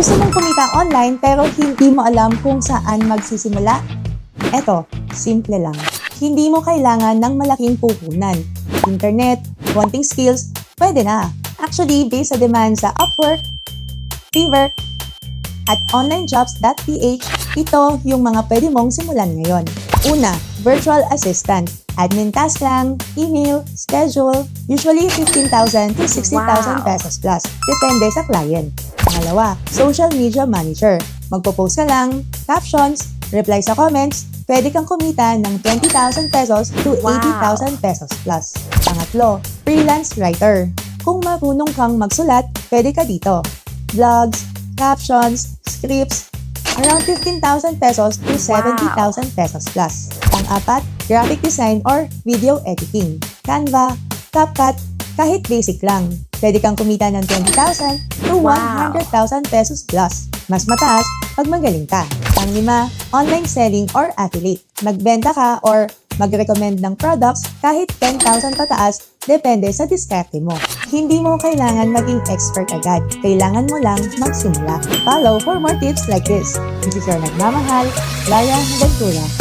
Gusto mong kumita online pero hindi mo alam kung saan magsisimula? Eto, simple lang. Hindi mo kailangan ng malaking puhunan. Internet, wanting skills, pwede na. Actually, based sa demand sa Upwork, Fiverr, at onlinejobs.ph, ito yung mga pwede mong simulan ngayon. Una, virtual assistant. Admin task lang, email, schedule, usually 15,000 to 60,000 pesos plus. Depende sa client. Pangalawa, social media manager. Magpo-post ka lang, captions, reply sa comments, pwede kang kumita ng 20,000 pesos to 80,000 pesos plus. Pangatlo, freelance writer. Kung marunong kang magsulat, pwede ka dito. Vlogs, captions, scripts, around 15,000 pesos to 70,000 pesos plus. Pang-apat, graphic design or video editing. Canva, CapCut, kahit basic lang. Pwede kang kumita ng 20,000 to 100,000 pesos plus. Mas mataas pag magaling ka. Pang-lima, online selling or affiliate. Magbenta ka or mag-recommend ng products kahit 10,000 pataas, depende sa diskarte mo. Hindi mo kailangan maging expert agad. Kailangan mo lang magsimula. Follow for more tips like this. This is your nagmamahal, Lara Ventura.